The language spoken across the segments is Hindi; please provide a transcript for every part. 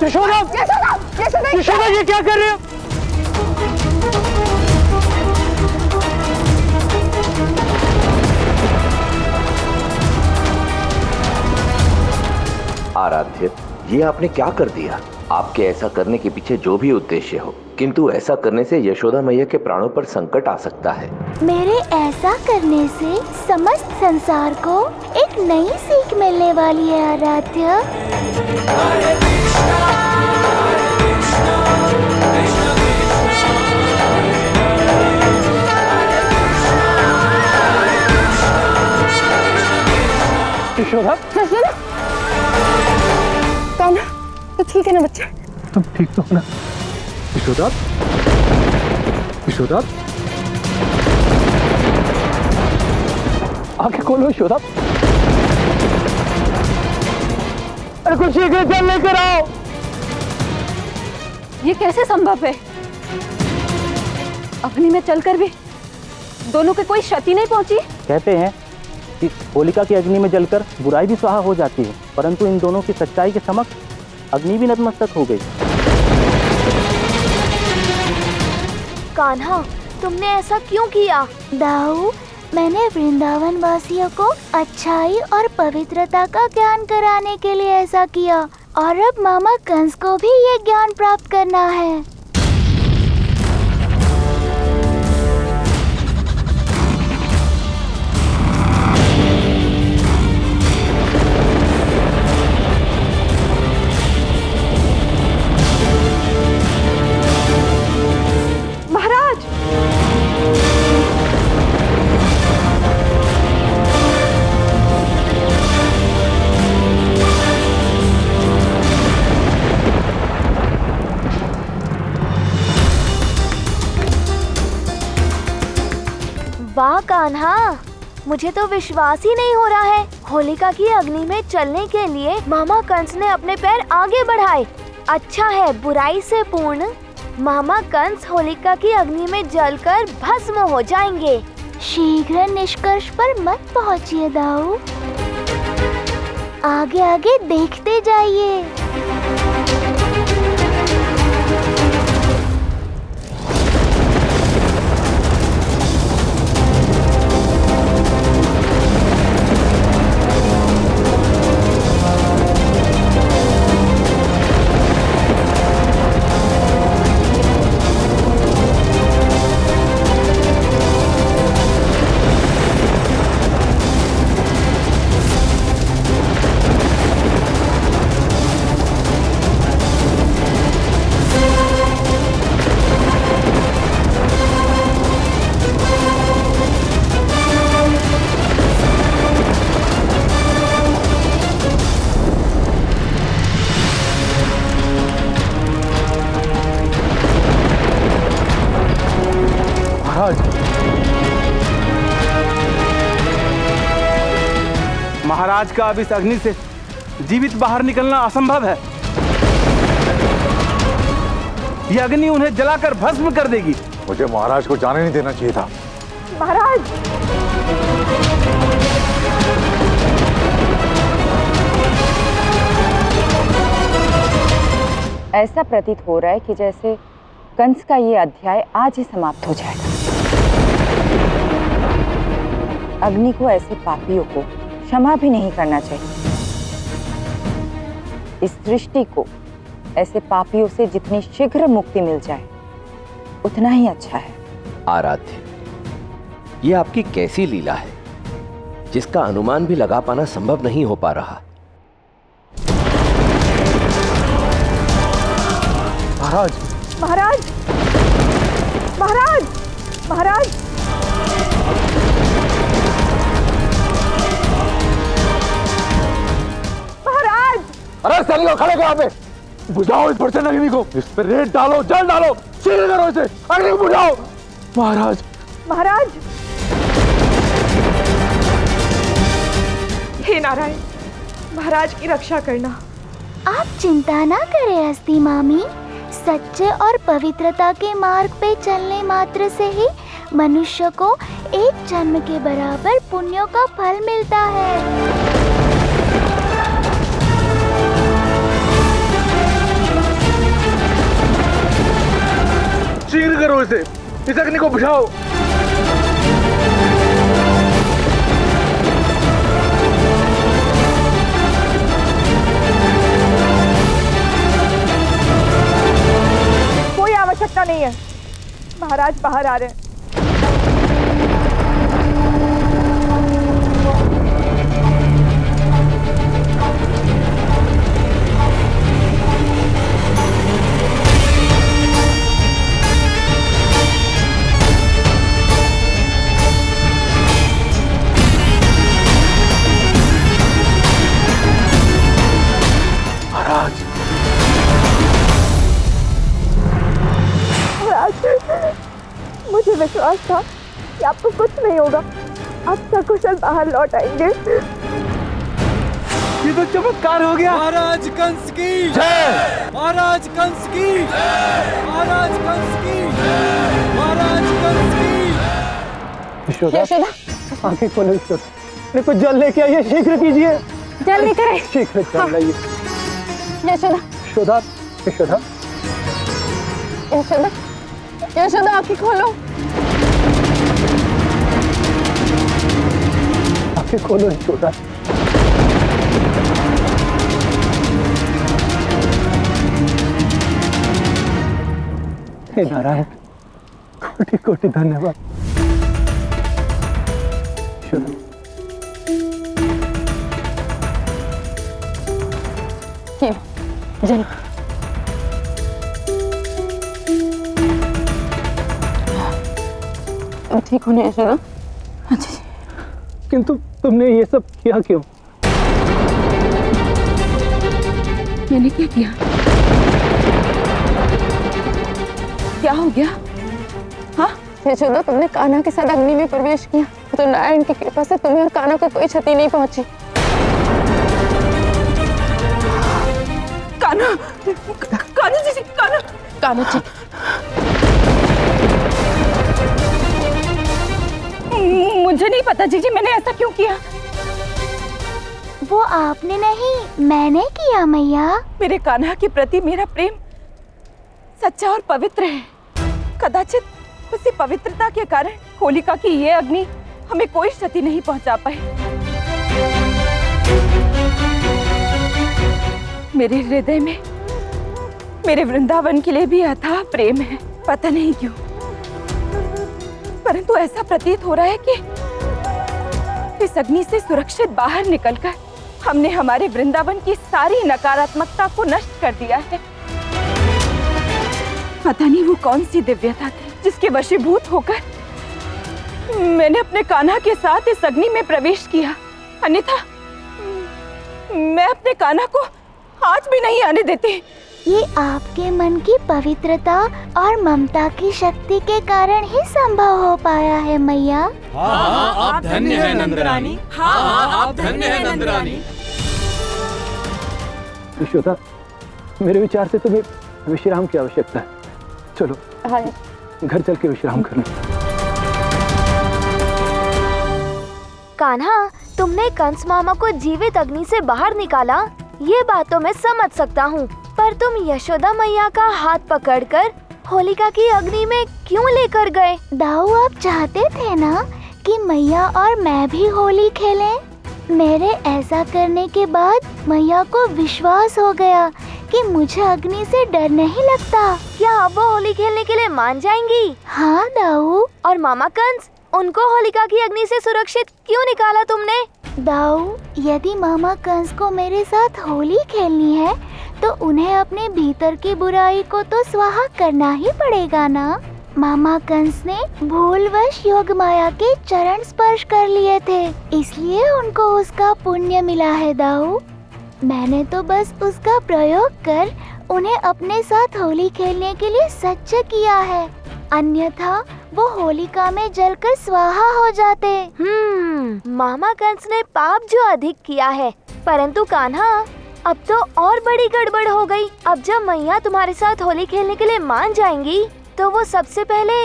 यशोदा, यशोदा ये क्या कर रहे हो? आराध्य, ये आपने क्या कर दिया? आपके ऐसा करने के पीछे जो भी उद्देश्य हो, किंतु ऐसा करने से यशोदा मैया के प्राणों पर संकट आ सकता है। मेरे ऐसा करने से समस्त संसार को एक नई सीख मिलने वाली है आराध्य। यशोदा, कान्हा, तो ठीक है ना बच्चे? तुम ठीक तो हो ना? यशोदा, यशोदा, आंखें खोलो यशोदा। अरे कुछ शीघ्र जल लेकर आओ। ये कैसे संभव है? अग्नि में चलकर भी दोनों के कोई क्षति नहीं पहुंची। कहते हैं कि होलिका की अग्नि में जलकर बुराई भी स्वाहा हो जाती है, परंतु इन दोनों की सच्चाई के समक्ष अग्नि भी नतमस्तक हो गई। कान्हा, तुमने ऐसा क्यों किया? दाऊ, मैंने वृंदावन वासियों को अच्छाई और पवित्रता का ज्ञान कराने के लिए ऐसा किया, और अब मामा कंस को भी ये ज्ञान प्राप्त करना है। वाह कान्हा, मुझे तो विश्वास ही नहीं हो रहा है। होलिका की अग्नि में चलने के लिए मामा कंस ने अपने पैर आगे बढ़ाए। अच्छा है, बुराई से पूर्ण मामा कंस होलिका की अग्नि में जलकर भस्म हो जाएंगे। शीघ्र निष्कर्ष पर मत पहुँचिए दाऊ, आगे आगे देखते जाइए। महाराज का अब इस अग्नि से जीवित बाहर निकलना असंभव है। यह अग्नि उन्हें जलाकर भस्म कर देगी। मुझे महाराज को जाने नहीं देना चाहिए था। महाराज, ऐसा प्रतीत हो रहा है कि जैसे कंस का ये अध्याय आज ही समाप्त हो जाएगा। अग्नि को ऐसे पापियों को क्षमा भी नहीं करना चाहिए। इस सृष्टि को ऐसे पापियों से जितनी शीघ्र मुक्ति मिल जाए उतना ही अच्छा है। आराध्य, ये आपकी कैसी लीला है जिसका अनुमान भी लगा पाना संभव नहीं हो पा रहा। महाराज, महाराज, महाराज, महाराज, अरे सैनिकों, खड़े करो यहाँ पे। बुझाओ इस प्रचंड अग्नि को, इस पे रेत डालो, जल डालो, शीघ्र करो इसे, अग्नि को बुझाओ। महाराज, महाराज, हे नारायण, महाराज की रक्षा करना। आप चिंता ना करें अस्ति मामी, सच्चे और पवित्रता के मार्ग पे चलने मात्र से ही मनुष्य को एक जन्म के बराबर पुण्यों का फल मिलता है। शीघ्र करो इसे, इस अग्नि को बुझाओ। कोई आवश्यकता नहीं है, महाराज बाहर आ रहे हैं। मुझे विश्वास था कि आपको कुछ नहीं होगा, आप सकुशल बाहर लौट आएंगे। ये तो चमत्कार हो गया। महाराज कंस की जय, महाराज कंस की जय, महाराज कंस की जय, महाराज कंस की। यशोदा, आंखें खोलो यशोदा, मेरे को जल लेके आइए, शीघ्र कीजिए। जल लेकर आए। शीघ्र जल लाइए। यशोदा, यशोदा, यशोदा, यशोदा, यशोदा आंखें खोलो। आंखें खोलो यशोदा। हे नारायण, कोटि कोटि धन्यवाद। यशोदा, ये जल। ठीक होने यशोदा। अच्छा, किंतु तुमने ये सब किया क्यों? मैंने क्या किया? क्या हो गया? हाँ यशोदा, तुमने कान्हा के साथ अग्नि में प्रवेश किया तो नारायण की कृपा से तुम्हें और कान्हा को कोई क्षति नहीं पहुंची। कान्हा, कान्हा जी, कान्हा, कान्हा जी, मुझे नहीं पता जीजी, मैंने ऐसा क्यों किया। वो आपने नहीं, मैंने किया मैया। मेरे कान्हा के प्रति मेरा प्रेम सच्चा और पवित्र है। कदाचित उसी पवित्रता के कारण होलिका की ये अग्नि हमें कोई क्षति नहीं पहुंचा पाई। मेरे हृदय में मेरे वृंदावन के लिए भी अथाह प्रेम है, पता नहीं क्यों, परंतु ऐसा प्रतीत हो रहा है कि इस अग्नि से सुरक्षित बाहर निकलकर हमने हमारे वृंदावन की सारी नकारात्मकता को नष्ट कर दिया है। पता नहीं वो कौन सी दिव्यता थी जिसके वशीभूत होकर मैंने अपने कान्हा के साथ इस अग्नि में प्रवेश किया, अन्यथा मैं अपने कान्हा को आज भी नहीं आने देती। ये आपके मन की पवित्रता और ममता की शक्ति के कारण ही संभव हो पाया है मैया। हाँ, आप धन्य हैं नंदरानी। हाँ, आप धन्य हैं नंदरानी। यशोदा, मेरे विचार से तुम्हें विश्राम की आवश्यकता है। चलो घर चल के विश्राम कर लो। कान्हा, तुमने कंस मामा को जीवित अग्नि से बाहर निकाला, ये बात तो मैं समझ सकता हूँ, पर तुम यशोदा मैया का हाथ पकड़कर होलिका की अग्नि में क्यों लेकर गए? दाऊ, आप चाहते थे ना कि मैया और मैं भी होली खेलें? मेरे ऐसा करने के बाद मैया को विश्वास हो गया कि मुझे अग्नि से डर नहीं लगता। क्या अब वो होली खेलने के लिए मान जाएंगी? हाँ दाऊ। और मामा कंस, उनको होलिका की अग्नि से सुरक्षित क्यों निकाला तुमने? दाऊ, यदि मामा कंस को मेरे साथ होली खेलनी है तो उन्हें अपने भीतर की बुराई को तो स्वाहा करना ही पड़ेगा ना। मामा कंस ने भूलवश योग माया के चरण स्पर्श कर लिए थे, इसलिए उनको उसका पुण्य मिला है दाऊ। मैंने तो बस उसका प्रयोग कर उन्हें अपने साथ होली खेलने के लिए सच्च किया है, अन्यथा वो होलिका में जलकर स्वाहा हो जाते। मामा कंस ने पाप जो अधिक किया है, परंतु कान्हा अब तो और बड़ी गड़बड़ हो गई। अब जब मैया तुम्हारे साथ होली खेलने के लिए मान जाएंगी तो वो सबसे पहले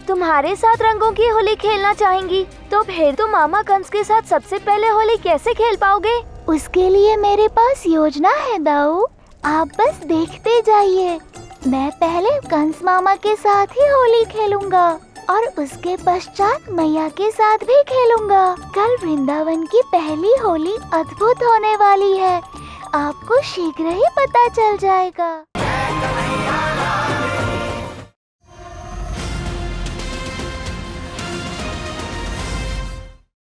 तुम्हारे साथ रंगों की होली खेलना चाहेंगी, तो फिर तुम मामा कंस के साथ सबसे पहले होली कैसे खेल पाओगे? उसके लिए मेरे पास योजना है दाऊ, आप बस देखते जाइए। मैं पहले कंस मामा के साथ ही होली खेलूंगा और उसके पश्चात मैया के साथ भी खेलूंगा। कल वृंदावन की पहली होली अद्भुत होने वाली है, आपको शीघ्र ही पता चल जाएगा।